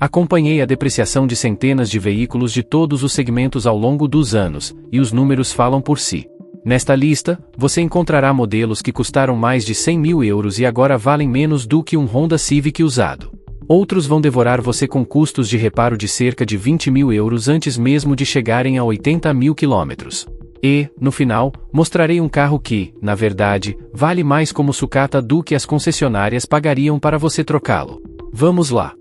Acompanhei a depreciação de centenas de veículos de todos os segmentos ao longo dos anos, e os números falam por si. Nesta lista, você encontrará modelos que custaram mais de 100 mil euros e agora valem menos do que um Honda Civic usado. Outros vão devorar você com custos de reparo de cerca de 20 mil euros antes mesmo de chegarem a 80 mil quilômetros. E, no final, mostrarei um carro que, na verdade, vale mais como sucata do que as concessionárias pagariam para você trocá-lo. Vamos lá!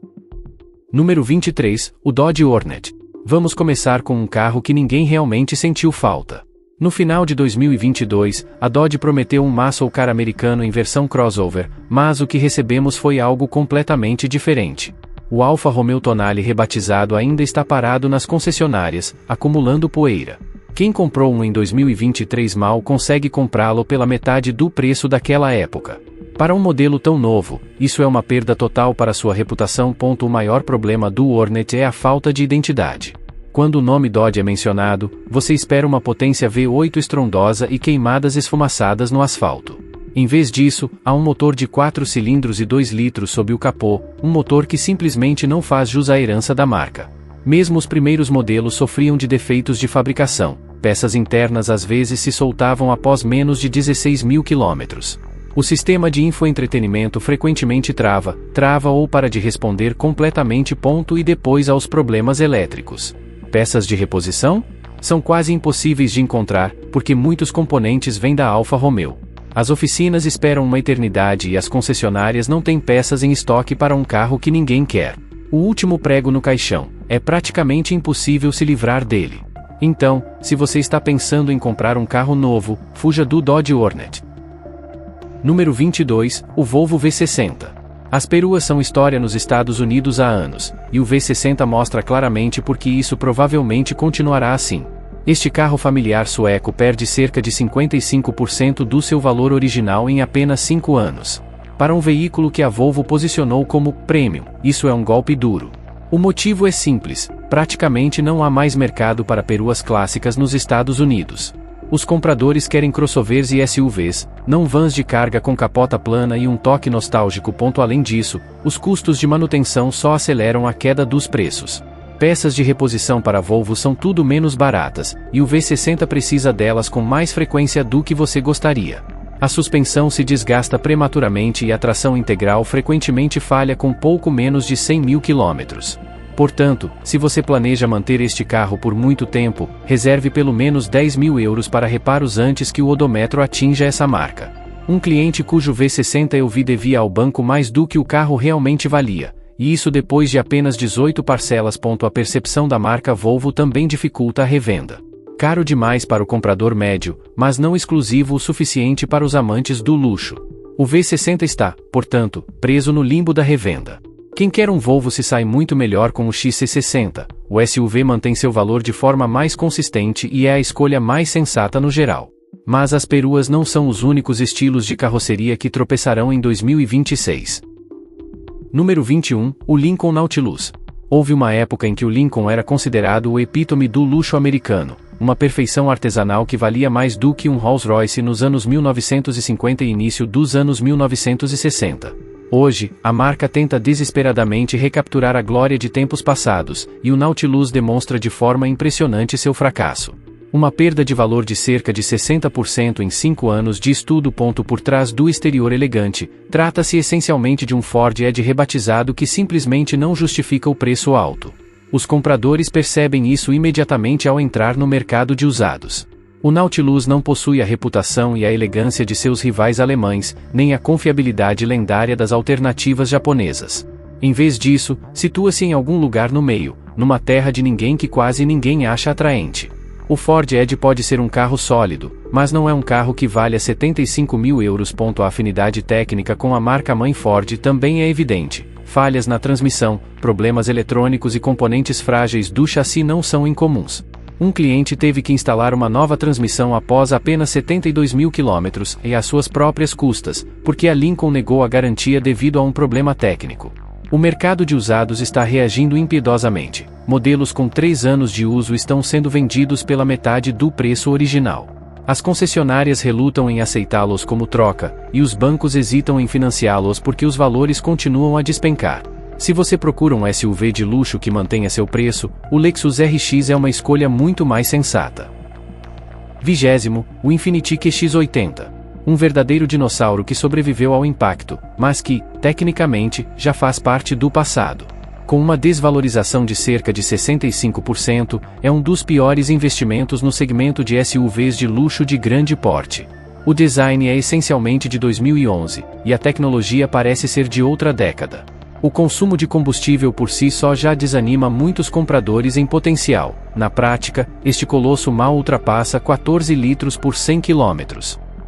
Número 23, o Dodge Hornet. Vamos começar com um carro que ninguém realmente sentiu falta. No final de 2022, a Dodge prometeu um muscle car americano em versão crossover, mas o que recebemos foi algo completamente diferente. O Alfa Romeo Tonale rebatizado ainda está parado nas concessionárias, acumulando poeira. Quem comprou um em 2023 mal consegue comprá-lo pela metade do preço daquela época. Para um modelo tão novo, isso é uma perda total para sua reputação. O maior problema do Hornet é a falta de identidade. Quando o nome Dodge é mencionado, você espera uma potência V8 estrondosa e queimadas esfumaçadas no asfalto. Em vez disso, há um motor de 4 cilindros e 2 litros sob o capô, um motor que simplesmente não faz jus à herança da marca. Mesmo os primeiros modelos sofriam de defeitos de fabricação, peças internas às vezes se soltavam após menos de 16 mil quilômetros. O sistema de infoentretenimento frequentemente trava ou para de responder completamente. E depois aos problemas elétricos. Peças de reposição? São quase impossíveis de encontrar, porque muitos componentes vêm da Alfa Romeo. As oficinas esperam uma eternidade e as concessionárias não têm peças em estoque para um carro que ninguém quer. O último prego no caixão, é praticamente impossível se livrar dele. Então, se você está pensando em comprar um carro novo, fuja do Dodge Hornet. Número 22, o Volvo V60. As peruas são história nos Estados Unidos há anos, e o V60 mostra claramente porque isso provavelmente continuará assim. Este carro familiar sueco perde cerca de 55% do seu valor original em apenas 5 anos. Para um veículo que a Volvo posicionou como premium, isso é um golpe duro. O motivo é simples, praticamente não há mais mercado para peruas clássicas nos Estados Unidos. Os compradores querem crossovers e SUVs, não vans de carga com capota plana e um toque nostálgico. Além disso, os custos de manutenção só aceleram a queda dos preços. Peças de reposição para Volvo são tudo menos baratas, e o V60 precisa delas com mais frequência do que você gostaria. A suspensão se desgasta prematuramente e a tração integral frequentemente falha com pouco menos de 100 mil quilômetros. Portanto, se você planeja manter este carro por muito tempo, reserve pelo menos 10 mil euros para reparos antes que o odômetro atinja essa marca. Um cliente cujo V60 eu vi devia ao banco mais do que o carro realmente valia, e isso depois de apenas 18 parcelas. A percepção da marca Volvo também dificulta a revenda. Caro demais para o comprador médio, mas não exclusivo o suficiente para os amantes do luxo. O V60 está, portanto, preso no limbo da revenda. Quem quer um Volvo se sai muito melhor com o XC60, o SUV mantém seu valor de forma mais consistente e é a escolha mais sensata no geral. Mas as peruas não são os únicos estilos de carroceria que tropeçarão em 2026. Número 21, o Lincoln Nautilus. Houve uma época em que o Lincoln era considerado o epítome do luxo americano, uma perfeição artesanal que valia mais do que um Rolls-Royce nos anos 1950 e início dos anos 1960. Hoje, a marca tenta desesperadamente recapturar a glória de tempos passados, e o Nautilus demonstra de forma impressionante seu fracasso. Uma perda de valor de cerca de 60% em 5 anos de estudo. Por trás do exterior elegante, trata-se essencialmente de um Ford Edge rebatizado que simplesmente não justifica o preço alto. Os compradores percebem isso imediatamente ao entrar no mercado de usados. O Nautilus não possui a reputação e a elegância de seus rivais alemães, nem a confiabilidade lendária das alternativas japonesas. Em vez disso, situa-se em algum lugar no meio, numa terra de ninguém que quase ninguém acha atraente. O Ford Edge pode ser um carro sólido, mas não é um carro que valha 75 mil euros. A afinidade técnica com a marca-mãe Ford também é evidente. Falhas na transmissão, problemas eletrônicos e componentes frágeis do chassi não são incomuns. Um cliente teve que instalar uma nova transmissão após apenas 72 mil quilômetros, e às suas próprias custas, porque a Lincoln negou a garantia devido a um problema técnico. O mercado de usados está reagindo impiedosamente. Modelos com 3 anos de uso estão sendo vendidos pela metade do preço original. As concessionárias relutam em aceitá-los como troca, e os bancos hesitam em financiá-los porque os valores continuam a despencar. Se você procura um SUV de luxo que mantenha seu preço, o Lexus RX é uma escolha muito mais sensata. 20º, o Infiniti QX80. Um verdadeiro dinossauro que sobreviveu ao impacto, mas que, tecnicamente, já faz parte do passado. Com uma desvalorização de cerca de 65%, é um dos piores investimentos no segmento de SUVs de luxo de grande porte. O design é essencialmente de 2011, e a tecnologia parece ser de outra década. O consumo de combustível por si só já desanima muitos compradores em potencial. Na prática, este colosso mal ultrapassa 14 litros por 100 km.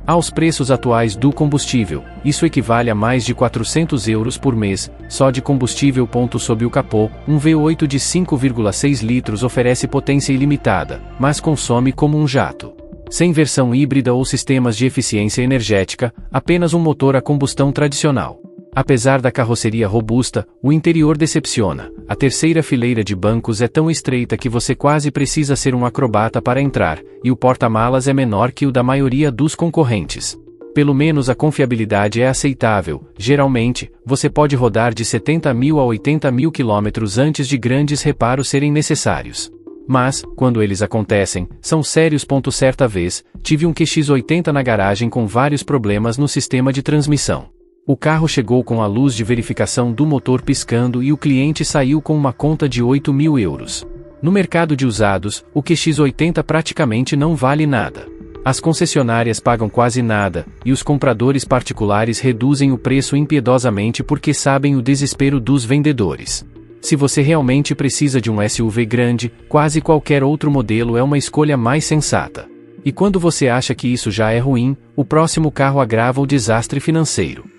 Aos preços atuais do combustível, isso equivale a mais de 400 euros por mês, só de combustível. Sob o capô, um V8 de 5,6 litros oferece potência ilimitada, mas consome como um jato. Sem versão híbrida ou sistemas de eficiência energética, apenas um motor a combustão tradicional. Apesar da carroceria robusta, o interior decepciona. A terceira fileira de bancos é tão estreita que você quase precisa ser um acrobata para entrar, e o porta-malas é menor que o da maioria dos concorrentes. Pelo menos a confiabilidade é aceitável. Geralmente, você pode rodar de 70.000 a 80.000 km antes de grandes reparos serem necessários. Mas, quando eles acontecem, são sérios. Certa vez, tive um QX80 na garagem com vários problemas no sistema de transmissão. O carro chegou com a luz de verificação do motor piscando e o cliente saiu com uma conta de 8.000 euros. No mercado de usados, o QX80 praticamente não vale nada. As concessionárias pagam quase nada, e os compradores particulares reduzem o preço impiedosamente porque sabem o desespero dos vendedores. Se você realmente precisa de um SUV grande, quase qualquer outro modelo é uma escolha mais sensata. E quando você acha que isso já é ruim, o próximo carro agrava o desastre financeiro.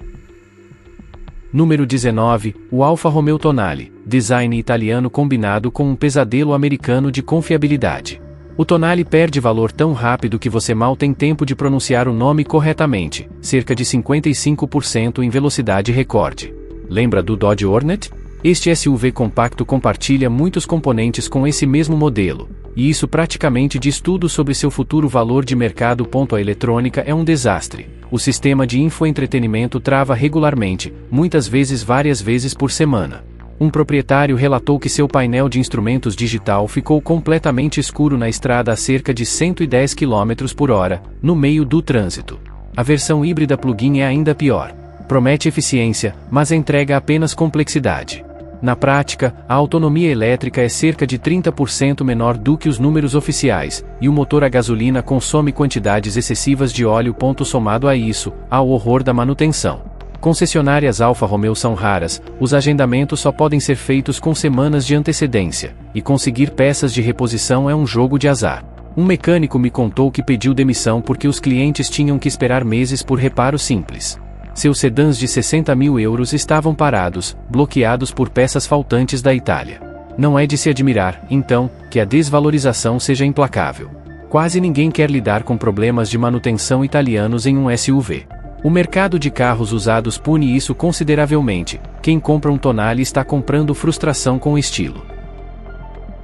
Número 19, o Alfa Romeo Tonale, design italiano combinado com um pesadelo americano de confiabilidade. O Tonale perde valor tão rápido que você mal tem tempo de pronunciar o nome corretamente, cerca de 55% em velocidade recorde. Lembra do Dodge Hornet? Este SUV compacto compartilha muitos componentes com esse mesmo modelo, e isso praticamente diz tudo sobre seu futuro valor de mercado. A eletrônica é um desastre. O sistema de infoentretenimento trava regularmente, muitas vezes várias vezes por semana. Um proprietário relatou que seu painel de instrumentos digital ficou completamente escuro na estrada a cerca de 110 km por hora, no meio do trânsito. A versão híbrida plug-in é ainda pior. Promete eficiência, mas entrega apenas complexidade. Na prática, a autonomia elétrica é cerca de 30% menor do que os números oficiais, e o motor a gasolina consome quantidades excessivas de óleo. Somado a isso, há o horror da manutenção. Concessionárias Alfa Romeo são raras, os agendamentos só podem ser feitos com semanas de antecedência, e conseguir peças de reposição é um jogo de azar. Um mecânico me contou que pediu demissão porque os clientes tinham que esperar meses por reparo simples. Seus sedãs de 60.000 euros estavam parados, bloqueados por peças faltantes da Itália. Não é de se admirar, então, que a desvalorização seja implacável. Quase ninguém quer lidar com problemas de manutenção italianos em um SUV. O mercado de carros usados pune isso consideravelmente. Quem compra um Tonale está comprando frustração com estilo.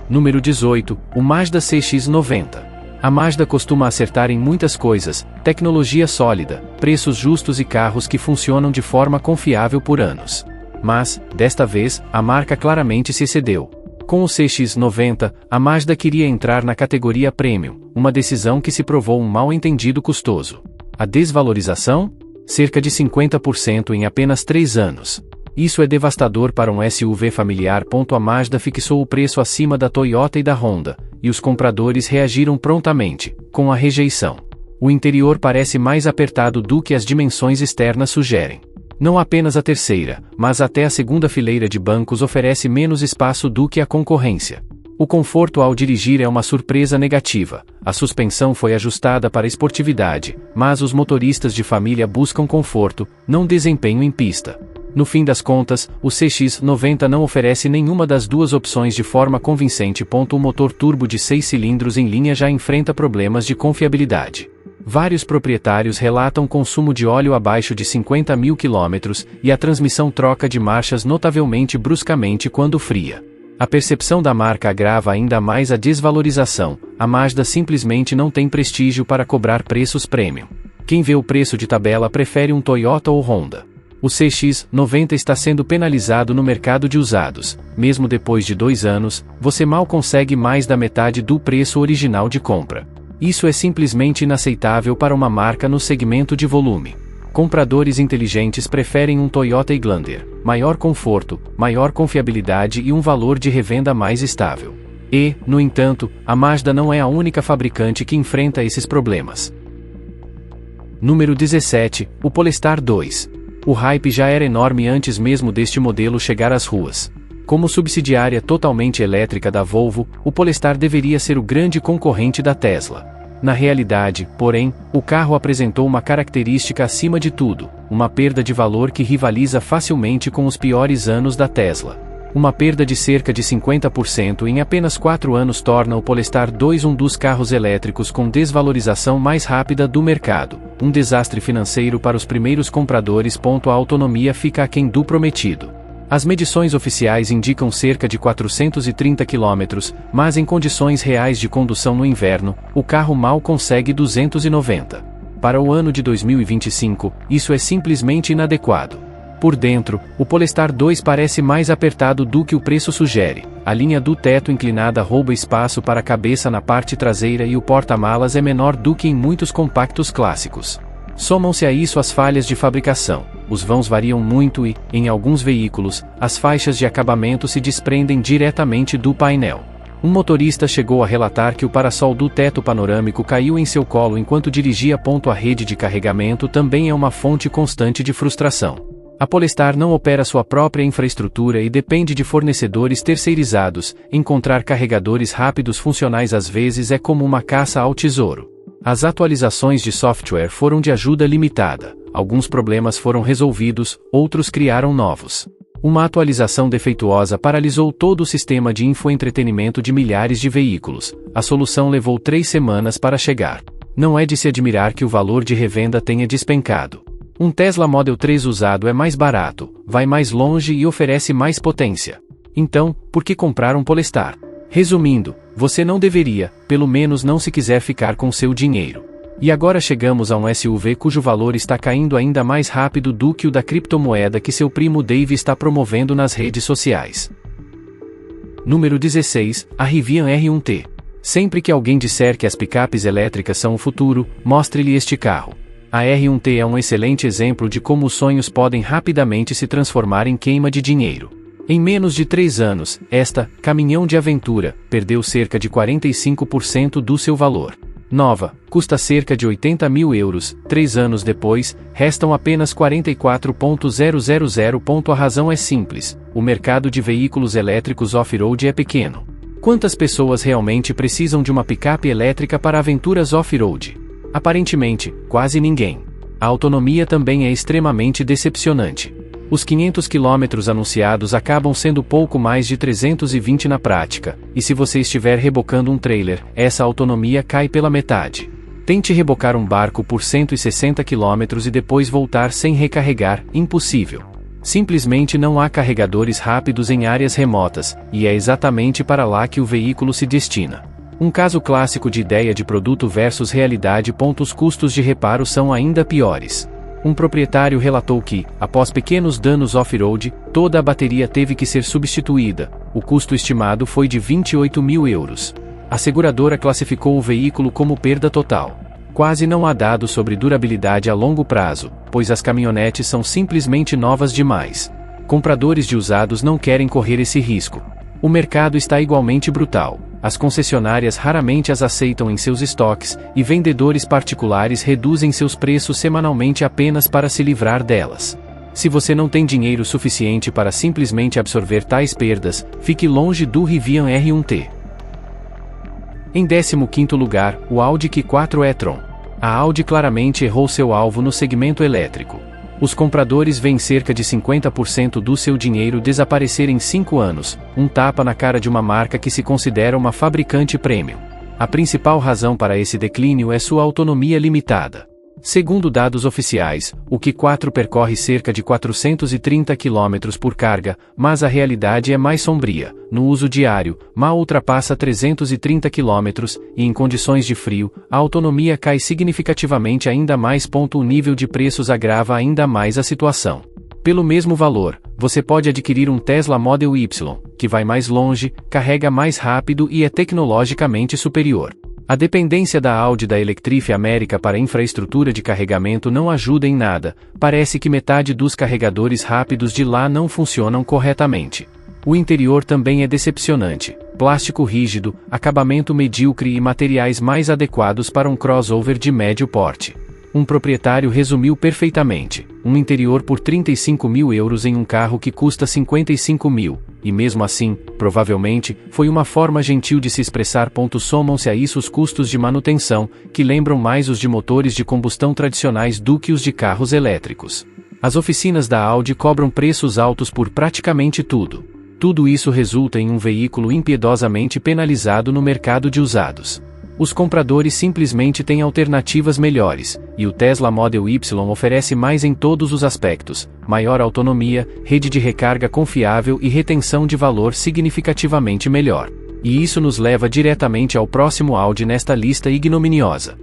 Número 18, o Mazda CX-90. A Mazda costuma acertar em muitas coisas: tecnologia sólida, preços justos e carros que funcionam de forma confiável por anos. Mas, desta vez, a marca claramente se excedeu. Com o CX-90, a Mazda queria entrar na categoria Premium, uma decisão que se provou um mal-entendido custoso. A desvalorização? Cerca de 50% em apenas 3 anos. Isso é devastador para um SUV familiar. A Mazda fixou o preço acima da Toyota e da Honda, e os compradores reagiram prontamente, com a rejeição. O interior parece mais apertado do que as dimensões externas sugerem. Não apenas a terceira, mas até a segunda fileira de bancos oferece menos espaço do que a concorrência. O conforto ao dirigir é uma surpresa negativa. A suspensão foi ajustada para esportividade, mas os motoristas de família buscam conforto, não desempenho em pista. No fim das contas, o CX-90 não oferece nenhuma das duas opções de forma convincente. O motor turbo de 6 cilindros em linha já enfrenta problemas de confiabilidade. Vários proprietários relatam consumo de óleo abaixo de 50.000 km, e a transmissão troca de marchas notavelmente bruscamente quando fria. A percepção da marca agrava ainda mais a desvalorização. A Mazda simplesmente não tem prestígio para cobrar preços premium. Quem vê o preço de tabela prefere um Toyota ou Honda. O CX-90 está sendo penalizado no mercado de usados. Mesmo depois de 2 anos, você mal consegue mais da metade do preço original de compra. Isso é simplesmente inaceitável para uma marca no segmento de volume. Compradores inteligentes preferem um Toyota Highlander, maior conforto, maior confiabilidade e um valor de revenda mais estável. E, no entanto, a Mazda não é a única fabricante que enfrenta esses problemas. Número 17, o Polestar 2. O hype já era enorme antes mesmo deste modelo chegar às ruas. Como subsidiária totalmente elétrica da Volvo, o Polestar deveria ser o grande concorrente da Tesla. Na realidade, porém, o carro apresentou uma característica acima de tudo, uma perda de valor que rivaliza facilmente com os piores anos da Tesla. Uma perda de cerca de 50% em apenas 4 anos torna o Polestar 2 um dos carros elétricos com desvalorização mais rápida do mercado, um desastre financeiro para os primeiros compradores. A autonomia fica aquém do prometido. As medições oficiais indicam cerca de 430 km, mas em condições reais de condução no inverno, o carro mal consegue 290. Para o ano de 2025, isso é simplesmente inadequado. Por dentro, o Polestar 2 parece mais apertado do que o preço sugere. A linha do teto inclinada rouba espaço para a cabeça na parte traseira e o porta-malas é menor do que em muitos compactos clássicos. Somam-se a isso as falhas de fabricação. Os vãos variam muito e, em alguns veículos, as faixas de acabamento se desprendem diretamente do painel. Um motorista chegou a relatar que o parasol do teto panorâmico caiu em seu colo enquanto dirigia. A rede de carregamento também é uma fonte constante de frustração. A Polestar não opera sua própria infraestrutura e depende de fornecedores terceirizados. Encontrar carregadores rápidos funcionais às vezes é como uma caça ao tesouro. As atualizações de software foram de ajuda limitada. Alguns problemas foram resolvidos, outros criaram novos. Uma atualização defeituosa paralisou todo o sistema de infoentretenimento de milhares de veículos. A solução levou 3 semanas para chegar. Não é de se admirar que o valor de revenda tenha despencado. Um Tesla Model 3 usado é mais barato, vai mais longe e oferece mais potência. Então, por que comprar um Polestar? Resumindo, você não deveria, pelo menos não se quiser ficar com seu dinheiro. E agora chegamos a um SUV cujo valor está caindo ainda mais rápido do que o da criptomoeda que seu primo Dave está promovendo nas redes sociais. Número 16, a Rivian R1T. Sempre que alguém disser que as picapes elétricas são o futuro, mostre-lhe este carro. A R1T é um excelente exemplo de como os sonhos podem rapidamente se transformar em queima de dinheiro. Em menos de 3 anos, esta caminhão de aventura perdeu cerca de 45% do seu valor. Nova, custa cerca de 80 mil euros, 3 anos depois, restam apenas 44.000. A razão é simples, o mercado de veículos elétricos off-road é pequeno. Quantas pessoas realmente precisam de uma picape elétrica para aventuras off-road? Aparentemente, quase ninguém. A autonomia também é extremamente decepcionante. Os 500 km anunciados acabam sendo pouco mais de 320 na prática, e se você estiver rebocando um trailer, essa autonomia cai pela metade. Tente rebocar um barco por 160 km e depois voltar sem recarregar, impossível. Simplesmente não há carregadores rápidos em áreas remotas, e é exatamente para lá que o veículo se destina. Um caso clássico de ideia de produto versus realidade. Os custos de reparo são ainda piores. Um proprietário relatou que, após pequenos danos off-road, toda a bateria teve que ser substituída. O custo estimado foi de 28 mil euros. A seguradora classificou o veículo como perda total. Quase não há dados sobre durabilidade a longo prazo, pois as caminhonetes são simplesmente novas demais. Compradores de usados não querem correr esse risco. O mercado está igualmente brutal. As concessionárias raramente as aceitam em seus estoques, e vendedores particulares reduzem seus preços semanalmente apenas para se livrar delas. Se você não tem dinheiro suficiente para simplesmente absorver tais perdas, fique longe do Rivian R1T. Em 15º lugar, o Audi Q4 e-tron. A Audi claramente errou seu alvo no segmento elétrico. Os compradores veem cerca de 50% do seu dinheiro desaparecer em 5 anos, um tapa na cara de uma marca que se considera uma fabricante premium. A principal razão para esse declínio é sua autonomia limitada. Segundo dados oficiais, o Q4 percorre cerca de 430 km por carga, mas a realidade é mais sombria. No uso diário, mal ultrapassa 330 km, e em condições de frio, a autonomia cai significativamente ainda mais. O nível de preços agrava ainda mais a situação. Pelo mesmo valor, você pode adquirir um Tesla Model Y, que vai mais longe, carrega mais rápido e é tecnologicamente superior. A dependência da Audi da Electrify America para a infraestrutura de carregamento não ajuda em nada, parece que metade dos carregadores rápidos de lá não funcionam corretamente. O interior também é decepcionante, plástico rígido, acabamento medíocre e materiais mais adequados para um crossover de médio porte. Um proprietário resumiu perfeitamente: um interior por 35 mil euros em um carro que custa 55 mil, e mesmo assim, provavelmente, foi uma forma gentil de se expressar. Somam-se a isso os custos de manutenção, que lembram mais os de motores de combustão tradicionais do que os de carros elétricos. As oficinas da Audi cobram preços altos por praticamente tudo. Tudo isso resulta em um veículo impiedosamente penalizado no mercado de usados. Os compradores simplesmente têm alternativas melhores, e o Tesla Model Y oferece mais em todos os aspectos: maior autonomia, rede de recarga confiável e retenção de valor significativamente melhor. E isso nos leva diretamente ao próximo Audi nesta lista ignominiosa.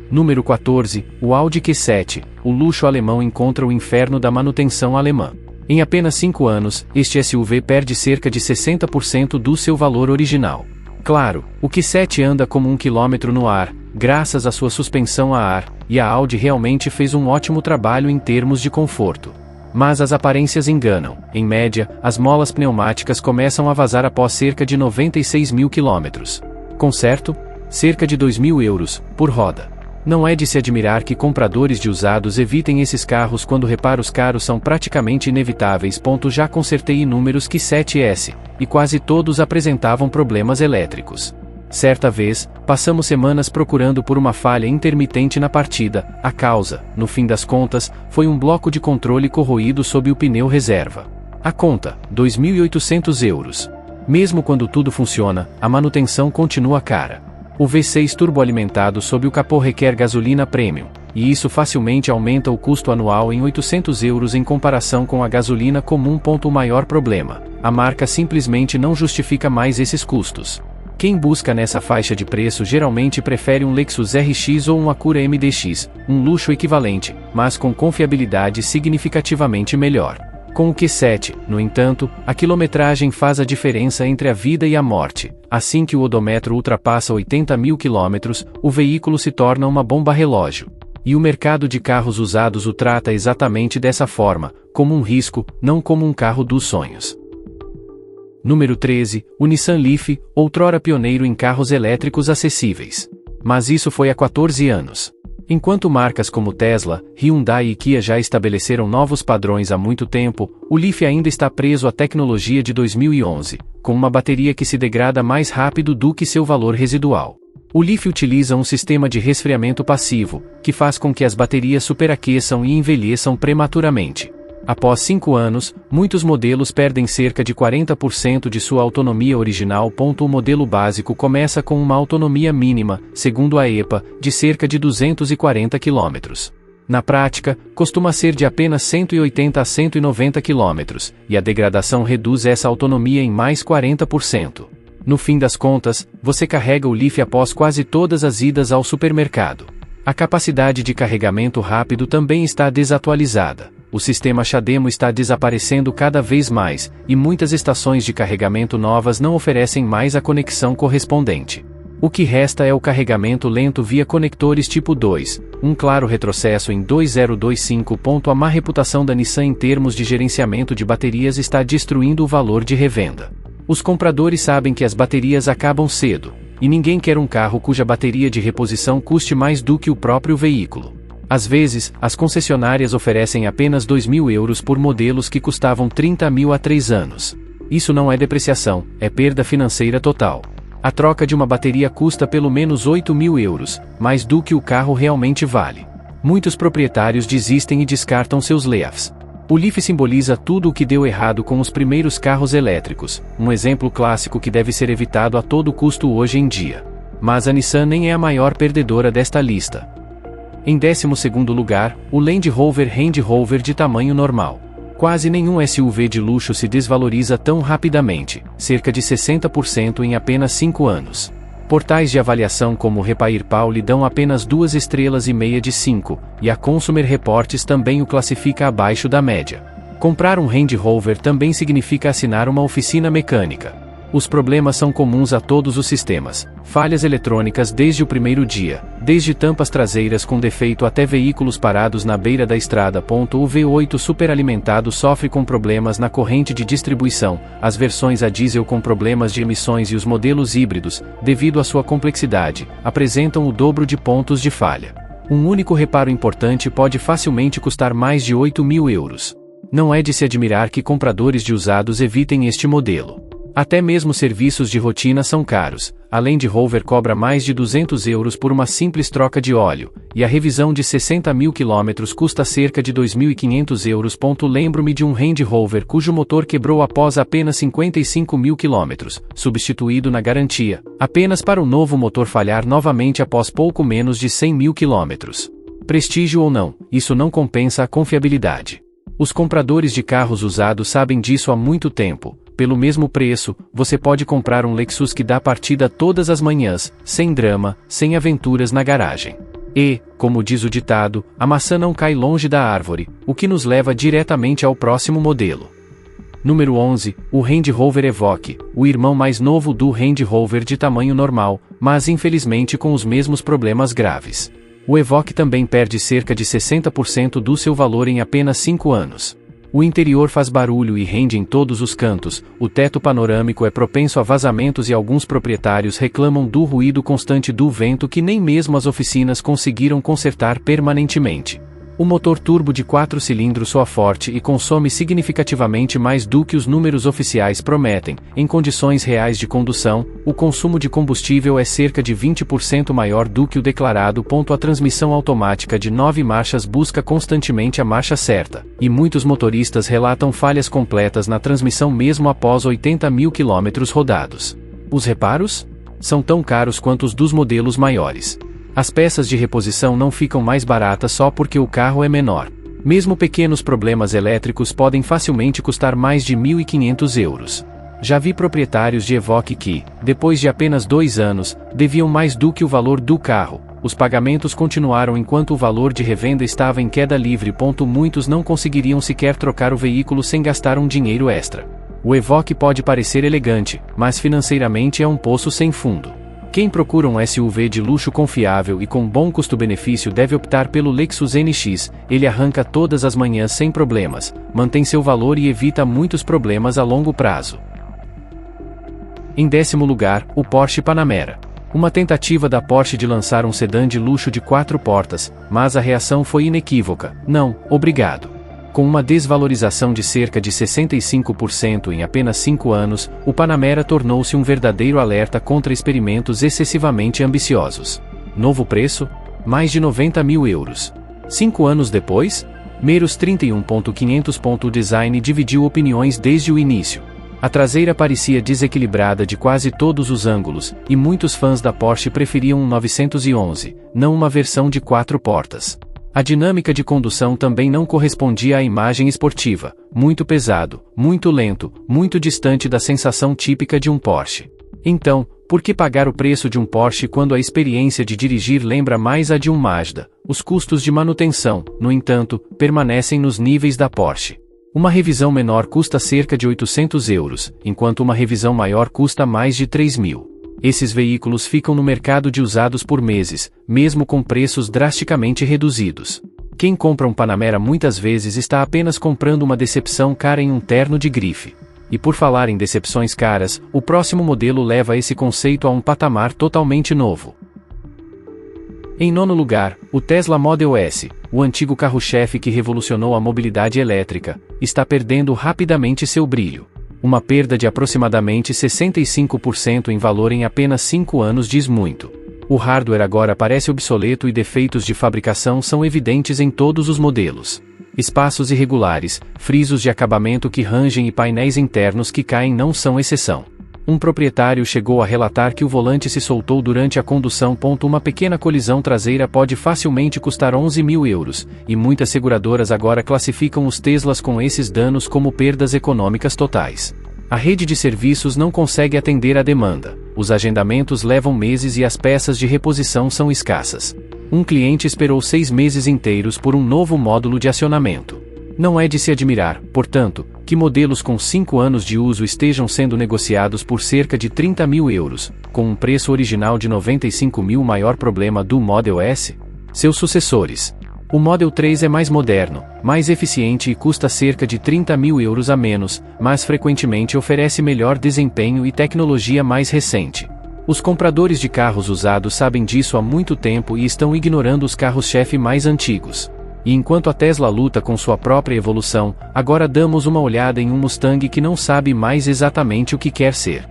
Número 14, o Audi Q7, o luxo alemão encontra o inferno da manutenção alemã. Em apenas 5 anos, este SUV perde cerca de 60% do seu valor original. Claro, o Q7 anda como 1 km no ar, graças à sua suspensão a ar, e a Audi realmente fez um ótimo trabalho em termos de conforto. Mas as aparências enganam. Em média, as molas pneumáticas começam a vazar após cerca de 96 mil quilômetros. Conserto? Cerca de 2.000 euros, por roda. Não é de se admirar que compradores de usados evitem esses carros quando reparos caros são praticamente inevitáveis. Já consertei inúmeros Q7S, e quase todos apresentavam problemas elétricos. Certa vez, passamos semanas procurando por uma falha intermitente na partida. A causa, no fim das contas, foi um bloco de controle corroído sob o pneu reserva. A conta, 2.800 euros. Mesmo quando tudo funciona, a manutenção continua cara. O V6 turboalimentado sob o capô requer gasolina premium, e isso facilmente aumenta o custo anual em 800 euros em comparação com a gasolina comum. O maior problema: a marca simplesmente não justifica mais esses custos. Quem busca nessa faixa de preço geralmente prefere um Lexus RX ou um Acura MDX, um luxo equivalente, mas com confiabilidade significativamente melhor. Com o Q7, no entanto, a quilometragem faz a diferença entre a vida e a morte. Assim que o odômetro ultrapassa 80 mil quilômetros, o veículo se torna uma bomba relógio. E o mercado de carros usados o trata exatamente dessa forma, como um risco, não como um carro dos sonhos. Número 13, o Nissan Leaf, outrora pioneiro em carros elétricos acessíveis. Mas isso foi há 14 anos. Enquanto marcas como Tesla, Hyundai e Kia já estabeleceram novos padrões há muito tempo, o Leaf ainda está preso à tecnologia de 2011, com uma bateria que se degrada mais rápido do que seu valor residual. O Leaf utiliza um sistema de resfriamento passivo, que faz com que as baterias superaqueçam e envelheçam prematuramente. Após 5 anos, muitos modelos perdem cerca de 40% de sua autonomia original. O modelo básico começa com uma autonomia mínima, segundo a EPA, de cerca de 240 km. Na prática, costuma ser de apenas 180 a 190 km, e a degradação reduz essa autonomia em mais 40%. No fim das contas, você carrega o Leaf após quase todas as idas ao supermercado. A capacidade de carregamento rápido também está desatualizada. O sistema CHAdeMO está desaparecendo cada vez mais, e muitas estações de carregamento novas não oferecem mais a conexão correspondente. O que resta é o carregamento lento via conectores tipo 2, um claro retrocesso em 2025. A má reputação da Nissan em termos de gerenciamento de baterias está destruindo o valor de revenda. Os compradores sabem que as baterias acabam cedo, e ninguém quer um carro cuja bateria de reposição custe mais do que o próprio veículo. Às vezes, as concessionárias oferecem apenas 2.000 euros por modelos que custavam 30 mil há 3 anos. Isso não é depreciação, é perda financeira total. A troca de uma bateria custa pelo menos 8.000 euros, mais do que o carro realmente vale. Muitos proprietários desistem e descartam seus Leafs. O Leaf simboliza tudo o que deu errado com os primeiros carros elétricos, um exemplo clássico que deve ser evitado a todo custo hoje em dia. Mas a Nissan nem é a maior perdedora desta lista. Em 12º lugar, o Land Rover de tamanho normal. Quase nenhum SUV de luxo se desvaloriza tão rapidamente, cerca de 60% em apenas 5 anos. Portais de avaliação como o Repair Pau lhe dão apenas 2,5 estrelas de 5, e a Consumer Reports também o classifica abaixo da média. Comprar um Range Rover também significa assinar uma oficina mecânica. Os problemas são comuns a todos os sistemas. Falhas eletrônicas desde o primeiro dia, desde tampas traseiras com defeito até veículos parados na beira da estrada. O V8 superalimentado sofre com problemas na corrente de distribuição, as versões a diesel com problemas de emissões e os modelos híbridos, devido à sua complexidade, apresentam o dobro de pontos de falha. Um único reparo importante pode facilmente custar mais de 8.000 euros. Não é de se admirar que compradores de usados evitem este modelo. Até mesmo serviços de rotina são caros. A Land Rover cobra mais de 200 euros por uma simples troca de óleo, e a revisão de 60.000 km custa cerca de 2.500 euros. Lembro-me de um Range Rover cujo motor quebrou após apenas 55.000 km, substituído na garantia, apenas para o novo motor falhar novamente após pouco menos de 100.000 km. Prestígio ou não, isso não compensa a confiabilidade. Os compradores de carros usados sabem disso há muito tempo. Pelo mesmo preço, você pode comprar um Lexus que dá partida todas as manhãs, sem drama, sem aventuras na garagem. E, como diz o ditado, a maçã não cai longe da árvore, o que nos leva diretamente ao próximo modelo. Número 11, o Range Rover Evoque, o irmão mais novo do Range Rover de tamanho normal, mas infelizmente com os mesmos problemas graves. O Evoque também perde cerca de 60% do seu valor em apenas 5 anos. O interior faz barulho e rende em todos os cantos, o teto panorâmico é propenso a vazamentos e alguns proprietários reclamam do ruído constante do vento que nem mesmo as oficinas conseguiram consertar permanentemente. O motor turbo de 4 cilindros soa forte e consome significativamente mais do que os números oficiais prometem. Em condições reais de condução, o consumo de combustível é cerca de 20% maior do que o declarado. A transmissão automática de 9 marchas busca constantemente a marcha certa, e muitos motoristas relatam falhas completas na transmissão mesmo após 80.000 km rodados. Os reparos? São tão caros quanto os dos modelos maiores. As peças de reposição não ficam mais baratas só porque o carro é menor. Mesmo pequenos problemas elétricos podem facilmente custar mais de 1.500 euros. Já vi proprietários de Evoque que, depois de apenas 2 anos, deviam mais do que o valor do carro. Os pagamentos continuaram enquanto o valor de revenda estava em queda livre. Muitos não conseguiriam sequer trocar o veículo sem gastar um dinheiro extra. O Evoque pode parecer elegante, mas financeiramente é um poço sem fundo. Quem procura um SUV de luxo confiável e com bom custo-benefício deve optar pelo Lexus NX. Ele arranca todas as manhãs sem problemas, mantém seu valor e evita muitos problemas a longo prazo. Em 10º lugar, o Porsche Panamera. Uma tentativa da Porsche de lançar um sedã de luxo de 4 portas, mas a reação foi inequívoca: não, obrigado. Com uma desvalorização de cerca de 65% em apenas 5 anos, o Panamera tornou-se um verdadeiro alerta contra experimentos excessivamente ambiciosos. Novo preço? Mais de 90.000 euros. 5 anos depois? Meros 31.500. O design dividiu opiniões desde o início. A traseira parecia desequilibrada de quase todos os ângulos, e muitos fãs da Porsche preferiam um 911, não uma versão de 4 portas. A dinâmica de condução também não correspondia à imagem esportiva, muito pesado, muito lento, muito distante da sensação típica de um Porsche. Então, por que pagar o preço de um Porsche quando a experiência de dirigir lembra mais a de um Mazda? Os custos de manutenção, no entanto, permanecem nos níveis da Porsche. Uma revisão menor custa cerca de 800 euros, enquanto uma revisão maior custa mais de 3.000. Esses veículos ficam no mercado de usados por meses, mesmo com preços drasticamente reduzidos. Quem compra um Panamera muitas vezes está apenas comprando uma decepção cara em um terno de grife. E por falar em decepções caras, o próximo modelo leva esse conceito a um patamar totalmente novo. Em 9º lugar, o Tesla Model S, o antigo carro-chefe que revolucionou a mobilidade elétrica, está perdendo rapidamente seu brilho. Uma perda de aproximadamente 65% em valor em apenas 5 anos diz muito. O hardware agora parece obsoleto e defeitos de fabricação são evidentes em todos os modelos. Espaços irregulares, frisos de acabamento que rangem e painéis internos que caem não são exceção. Um proprietário chegou a relatar que o volante se soltou durante a condução. Uma pequena colisão traseira pode facilmente custar 11.000 euros, e muitas seguradoras agora classificam os Teslas com esses danos como perdas econômicas totais. A rede de serviços não consegue atender a demanda. Os agendamentos levam meses e as peças de reposição são escassas. Um cliente esperou 6 meses inteiros por um novo módulo de acionamento. Não é de se admirar, portanto, que modelos com 5 anos de uso estejam sendo negociados por cerca de 30 mil euros, com um preço original de 95 mil. Maior problema do Model S? Seus sucessores. O Model 3 é mais moderno, mais eficiente e custa cerca de 30 mil euros a menos, mas frequentemente oferece melhor desempenho e tecnologia mais recente. Os compradores de carros usados sabem disso há muito tempo e estão ignorando os carros-chefe mais antigos. E enquanto a Tesla luta com sua própria evolução, agora damos uma olhada em um Mustang que não sabe mais exatamente o que quer ser.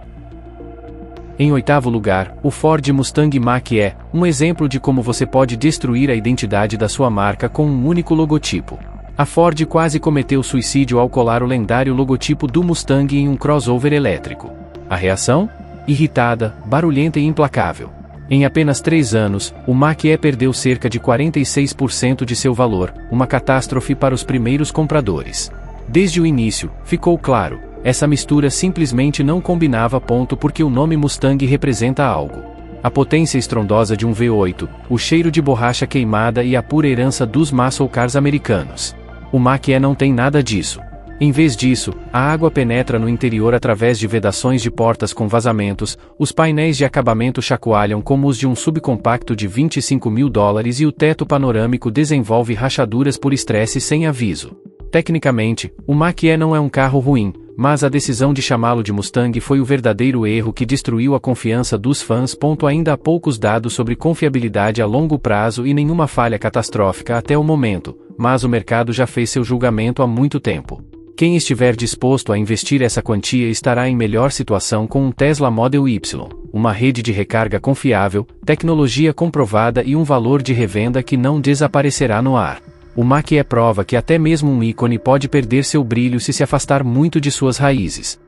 Em 8º lugar, o Ford Mustang Mach-E é um exemplo de como você pode destruir a identidade da sua marca com um único logotipo. A Ford quase cometeu suicídio ao colar o lendário logotipo do Mustang em um crossover elétrico. A reação? Irritada, barulhenta e implacável. Em apenas 3 anos, o Mach-E perdeu cerca de 46% de seu valor, uma catástrofe para os primeiros compradores. Desde o início, ficou claro, essa mistura simplesmente não combinava. Porque o nome Mustang representa algo. A potência estrondosa de um V8, o cheiro de borracha queimada e a pura herança dos muscle cars americanos. O Mach-E não tem nada disso. Em vez disso, a água penetra no interior através de vedações de portas com vazamentos, os painéis de acabamento chacoalham como os de um subcompacto de 25 mil dólares e o teto panorâmico desenvolve rachaduras por estresse sem aviso. Tecnicamente, o Mach-E não é um carro ruim, mas a decisão de chamá-lo de Mustang foi o verdadeiro erro que destruiu a confiança dos fãs. Ainda há poucos dados sobre confiabilidade a longo prazo e nenhuma falha catastrófica até o momento, mas o mercado já fez seu julgamento há muito tempo. Quem estiver disposto a investir essa quantia estará em melhor situação com um Tesla Model Y, uma rede de recarga confiável, tecnologia comprovada e um valor de revenda que não desaparecerá no ar. O Mach-E prova que até mesmo um ícone pode perder seu brilho se afastar muito de suas raízes.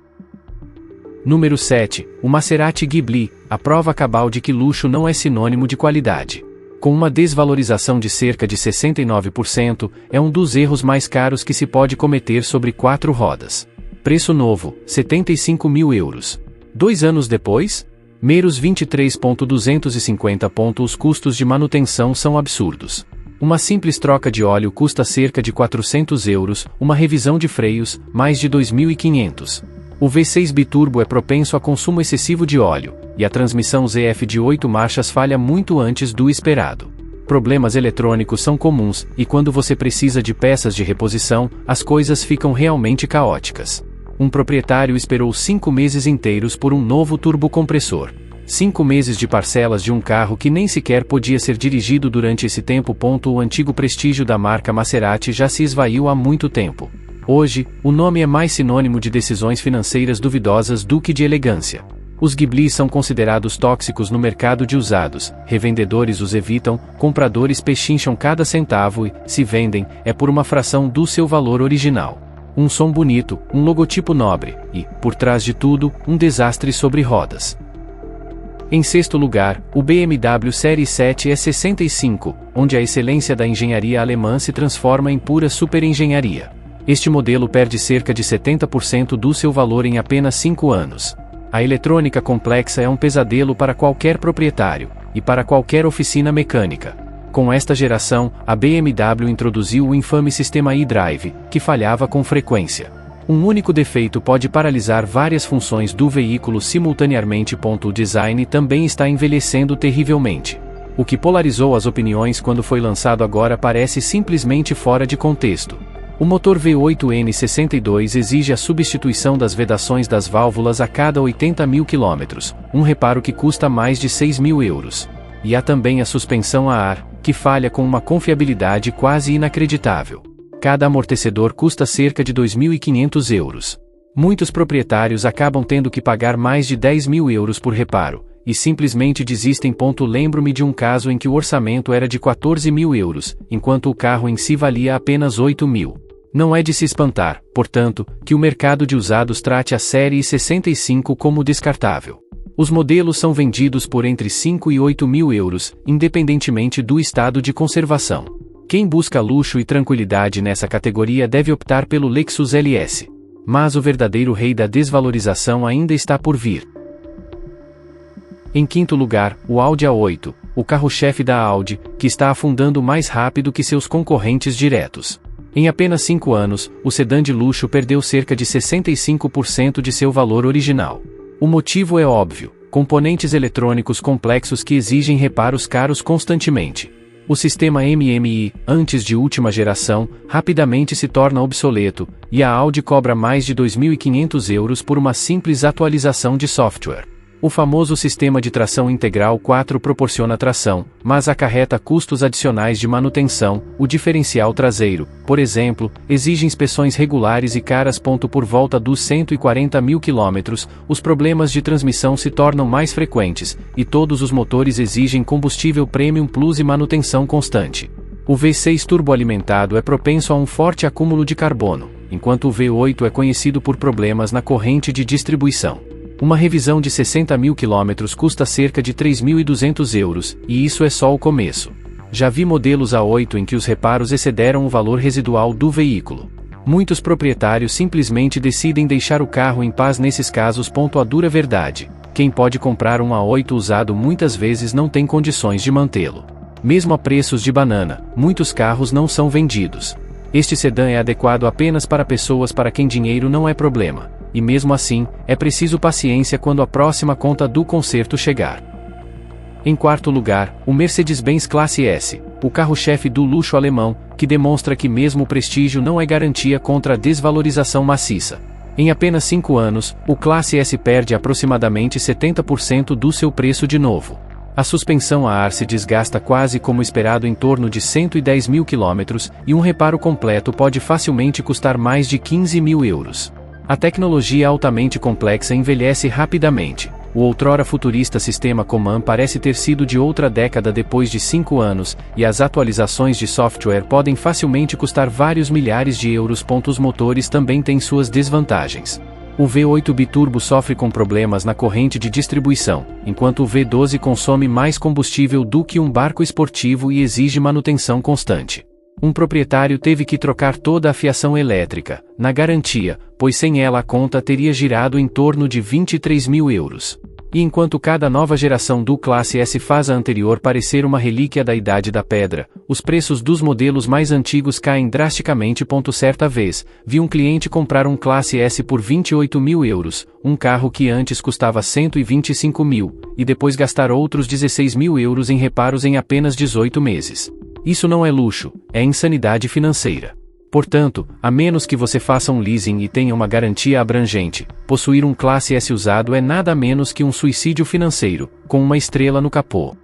Número 7. O Maserati Ghibli, a prova cabal de que luxo não é sinônimo de qualidade. Com uma desvalorização de cerca de 69%, é um dos erros mais caros que se pode cometer sobre 4 rodas. Preço novo, 75 mil euros. 2 anos depois? Meros 23.250. Os custos de manutenção são absurdos. Uma simples troca de óleo custa cerca de 400 euros, uma revisão de freios, mais de 2.500. O V6 biturbo é propenso a consumo excessivo de óleo, e a transmissão ZF de 8 marchas falha muito antes do esperado. Problemas eletrônicos são comuns, e quando você precisa de peças de reposição, as coisas ficam realmente caóticas. Um proprietário esperou 5 meses inteiros por um novo turbocompressor. 5 meses de parcelas de um carro que nem sequer podia ser dirigido durante esse tempo. O antigo prestígio da marca Maserati já se esvaiu há muito tempo. Hoje, o nome é mais sinônimo de decisões financeiras duvidosas do que de elegância. Os Ghibli são considerados tóxicos no mercado de usados, revendedores os evitam, compradores pechincham cada centavo e, se vendem, é por uma fração do seu valor original. Um som bonito, um logotipo nobre, e, por trás de tudo, um desastre sobre rodas. Em 6º lugar, o BMW Série 7 E65, onde a excelência da engenharia alemã se transforma em pura superengenharia. Este modelo perde cerca de 70% do seu valor em apenas 5 anos. A eletrônica complexa é um pesadelo para qualquer proprietário, e para qualquer oficina mecânica. Com esta geração, a BMW introduziu o infame sistema eDrive, que falhava com frequência. Um único defeito pode paralisar várias funções do veículo simultaneamente. O design também está envelhecendo terrivelmente. O que polarizou as opiniões quando foi lançado agora parece simplesmente fora de contexto. O motor V8N62 exige a substituição das vedações das válvulas a cada 80 mil quilômetros, um reparo que custa mais de 6 mil euros. E há também a suspensão a ar, que falha com uma confiabilidade quase inacreditável. Cada amortecedor custa cerca de 2.500 euros. Muitos proprietários acabam tendo que pagar mais de 10 mil euros por reparo, e simplesmente desistem. Lembro-me de um caso em que o orçamento era de 14 mil euros, enquanto o carro em si valia apenas 8 mil. Não é de se espantar, portanto, que o mercado de usados trate a série 65 como descartável. Os modelos são vendidos por entre 5 e 8 mil euros, independentemente do estado de conservação. Quem busca luxo e tranquilidade nessa categoria deve optar pelo Lexus LS. Mas o verdadeiro rei da desvalorização ainda está por vir. Em quinto lugar, o Audi A8, o carro-chefe da Audi, que está afundando mais rápido que seus concorrentes diretos. Em apenas 5 anos, o sedã de luxo perdeu cerca de 65% de seu valor original. O motivo é óbvio: componentes eletrônicos complexos que exigem reparos caros constantemente. O sistema MMI, antes de última geração, rapidamente se torna obsoleto, e a Audi cobra mais de 2.500 euros por uma simples atualização de software. O famoso sistema de tração integral 4 proporciona tração, mas acarreta custos adicionais de manutenção. O diferencial traseiro, por exemplo, exige inspeções regulares e caras. Por volta dos 140 mil quilômetros, os problemas de transmissão se tornam mais frequentes, e todos os motores exigem combustível Premium Plus e manutenção constante. O V6 turboalimentado é propenso a um forte acúmulo de carbono, enquanto o V8 é conhecido por problemas na corrente de distribuição. Uma revisão de 60 mil quilômetros custa cerca de 3.200 euros, e isso é só o começo. Já vi modelos A8 em que os reparos excederam o valor residual do veículo. Muitos proprietários simplesmente decidem deixar o carro em paz nesses casos. A dura verdade: quem pode comprar um A8 usado muitas vezes não tem condições de mantê-lo. Mesmo a preços de banana, muitos carros não são vendidos. Este sedã é adequado apenas para pessoas para quem dinheiro não é problema. E mesmo assim, é preciso paciência quando a próxima conta do conserto chegar. Em quarto lugar, o Mercedes-Benz Classe S, o carro-chefe do luxo alemão, que demonstra que mesmo o prestígio não é garantia contra a desvalorização maciça. Em apenas 5 anos, o Classe S perde aproximadamente 70% do seu preço de novo. A suspensão a ar se desgasta quase como esperado em torno de 110 mil quilômetros, e um reparo completo pode facilmente custar mais de 15 mil euros. A tecnologia altamente complexa envelhece rapidamente. O outrora futurista sistema Command parece ter sido de outra década depois de 5 anos, e as atualizações de software podem facilmente custar vários milhares de euros. Os motores também têm suas desvantagens. O V8 biturbo sofre com problemas na corrente de distribuição, enquanto o V12 consome mais combustível do que um barco esportivo e exige manutenção constante. Um proprietário teve que trocar toda a fiação elétrica, na garantia, pois sem ela a conta teria girado em torno de 23 mil euros. E enquanto cada nova geração do Classe S faz a anterior parecer uma relíquia da Idade da Pedra, os preços dos modelos mais antigos caem drasticamente. Certa vez, vi um cliente comprar um Classe S por 28 mil euros, um carro que antes custava 125 mil, e depois gastar outros 16 mil euros em reparos em apenas 18 meses. Isso não é luxo, é insanidade financeira. Portanto, a menos que você faça um leasing e tenha uma garantia abrangente, possuir um Classe S usado é nada menos que um suicídio financeiro, com uma estrela no capô.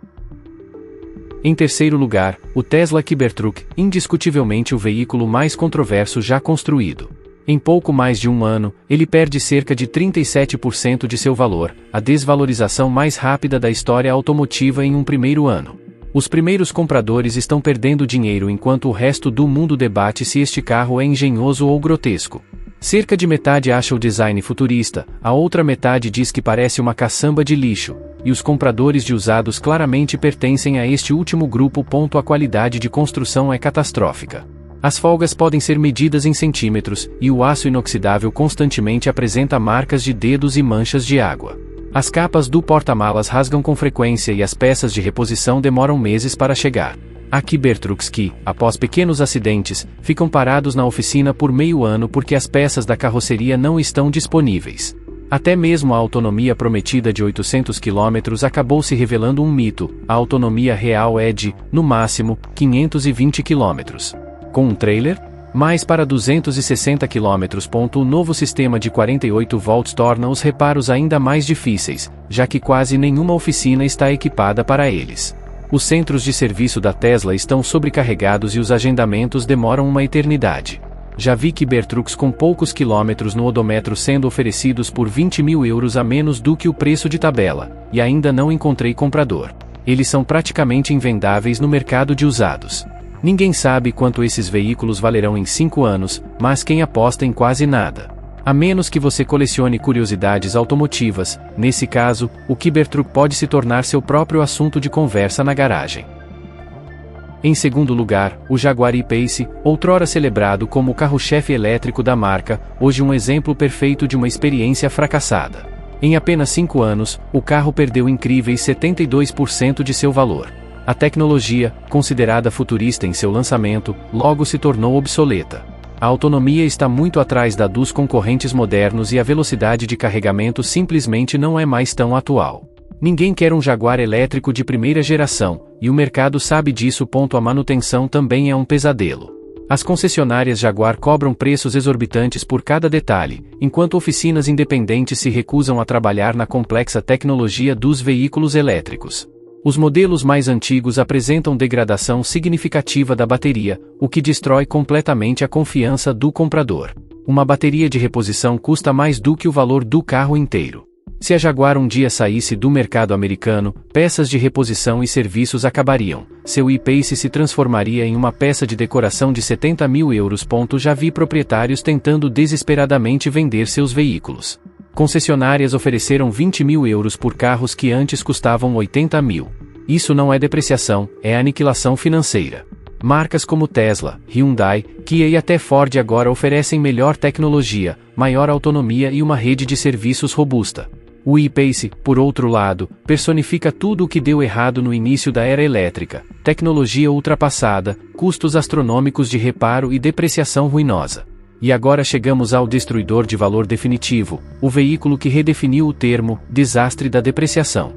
Em terceiro lugar, o Tesla Cybertruck, indiscutivelmente o veículo mais controverso já construído. Em pouco mais de um ano, ele perde cerca de 37% de seu valor, a desvalorização mais rápida da história automotiva em um primeiro ano. Os primeiros compradores estão perdendo dinheiro enquanto o resto do mundo debate se este carro é engenhoso ou grotesco. Cerca de metade acha o design futurista, a outra metade diz que parece uma caçamba de lixo, e os compradores de usados claramente pertencem a este último grupo. A qualidade de construção é catastrófica. As folgas podem ser medidas em centímetros, e o aço inoxidável constantemente apresenta marcas de dedos e manchas de água. As capas do porta-malas rasgam com frequência e as peças de reposição demoram meses para chegar. Há Cybertrucks que, após pequenos acidentes, ficam parados na oficina por meio ano porque as peças da carroceria não estão disponíveis. Até mesmo a autonomia prometida de 800 km acabou se revelando um mito. A autonomia real é de, no máximo, 520 km. Com um trailer? Mais para 260 km. O novo sistema de 48 volts torna os reparos ainda mais difíceis, já que quase nenhuma oficina está equipada para eles. Os centros de serviço da Tesla estão sobrecarregados e os agendamentos demoram uma eternidade. Já vi Cybertrucks com poucos quilômetros no odômetro sendo oferecidos por 20 mil euros a menos do que o preço de tabela, e ainda não encontrei comprador. Eles são praticamente invendáveis no mercado de usados. Ninguém sabe quanto esses veículos valerão em 5 anos, mas quem aposta em quase nada. A menos que você colecione curiosidades automotivas, nesse caso, o Cybertruck pode se tornar seu próprio assunto de conversa na garagem. Em segundo lugar, o Jaguar E-Pace, outrora celebrado como o carro-chefe elétrico da marca, hoje um exemplo perfeito de uma experiência fracassada. Em apenas 5 anos, o carro perdeu incríveis 72% de seu valor. A tecnologia, considerada futurista em seu lançamento, logo se tornou obsoleta. A autonomia está muito atrás da dos concorrentes modernos e a velocidade de carregamento simplesmente não é mais tão atual. Ninguém quer um Jaguar elétrico de primeira geração, e o mercado sabe disso. A manutenção também é um pesadelo. As concessionárias Jaguar cobram preços exorbitantes por cada detalhe, enquanto oficinas independentes se recusam a trabalhar na complexa tecnologia dos veículos elétricos. Os modelos mais antigos apresentam degradação significativa da bateria, o que destrói completamente a confiança do comprador. Uma bateria de reposição custa mais do que o valor do carro inteiro. Se a Jaguar um dia saísse do mercado americano, peças de reposição e serviços acabariam. Seu e-Pace se transformaria em uma peça de decoração de 70 mil euros. Já vi proprietários tentando desesperadamente vender seus veículos. Concessionárias ofereceram 20 mil euros por carros que antes custavam 80 mil. Isso não é depreciação, é aniquilação financeira. Marcas como Tesla, Hyundai, Kia e até Ford agora oferecem melhor tecnologia, maior autonomia e uma rede de serviços robusta. O e-Pace, por outro lado, personifica tudo o que deu errado no início da era elétrica: tecnologia ultrapassada, custos astronômicos de reparo e depreciação ruinosa. E agora chegamos ao destruidor de valor definitivo, o veículo que redefiniu o termo desastre da depreciação.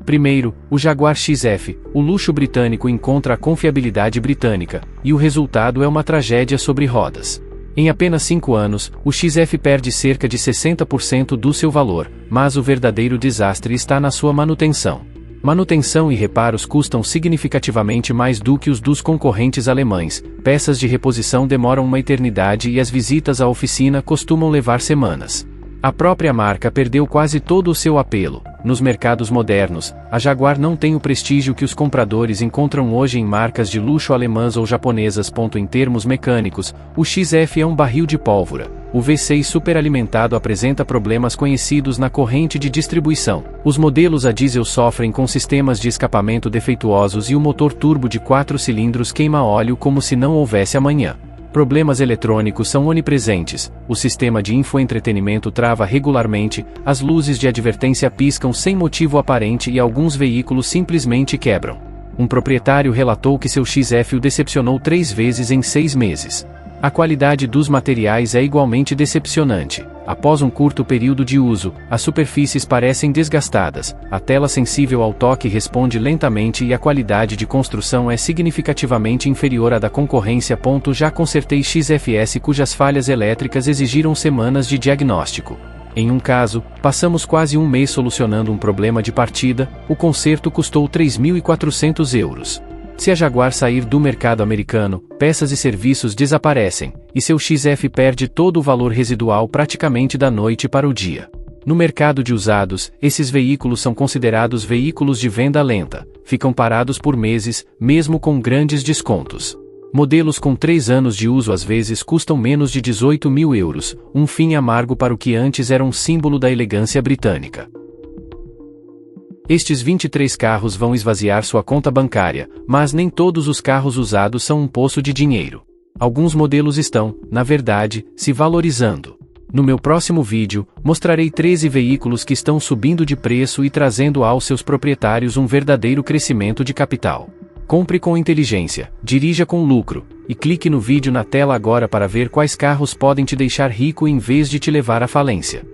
Primeiro, o Jaguar XF, o luxo britânico encontra a confiabilidade britânica, e o resultado é uma tragédia sobre rodas. Em apenas 5 anos, o XF perde cerca de 60% do seu valor, mas o verdadeiro desastre está na sua manutenção. Manutenção e reparos custam significativamente mais do que os dos concorrentes alemães, peças de reposição demoram uma eternidade e as visitas à oficina costumam levar semanas. A própria marca perdeu quase todo o seu apelo. Nos mercados modernos, a Jaguar não tem o prestígio que os compradores encontram hoje em marcas de luxo alemãs ou japonesas. Em termos mecânicos, o XF é um barril de pólvora. O V6 superalimentado apresenta problemas conhecidos na corrente de distribuição. Os modelos a diesel sofrem com sistemas de escapamento defeituosos e o motor turbo de 4 cilindros queima óleo como se não houvesse amanhã. Problemas eletrônicos são onipresentes, o sistema de infoentretenimento trava regularmente, as luzes de advertência piscam sem motivo aparente e alguns veículos simplesmente quebram. Um proprietário relatou que seu XF o decepcionou 3 vezes em 6 meses. A qualidade dos materiais é igualmente decepcionante. Após um curto período de uso, as superfícies parecem desgastadas, a tela sensível ao toque responde lentamente e a qualidade de construção é significativamente inferior à da concorrência. Já consertei XFS cujas falhas elétricas exigiram semanas de diagnóstico. Em um caso, passamos quase um mês solucionando um problema de partida, o conserto custou 3.400 euros. Se a Jaguar sair do mercado americano, peças e serviços desaparecem, e seu XF perde todo o valor residual praticamente da noite para o dia. No mercado de usados, esses veículos são considerados veículos de venda lenta, ficam parados por meses, mesmo com grandes descontos. Modelos com 3 anos de uso às vezes custam menos de 18 mil euros, um fim amargo para o que antes era um símbolo da elegância britânica. Estes 23 carros vão esvaziar sua conta bancária, mas nem todos os carros usados são um poço de dinheiro. Alguns modelos estão, na verdade, se valorizando. No meu próximo vídeo, mostrarei 13 veículos que estão subindo de preço e trazendo aos seus proprietários um verdadeiro crescimento de capital. Compre com inteligência, dirija com lucro, e clique no vídeo na tela agora para ver quais carros podem te deixar rico em vez de te levar à falência.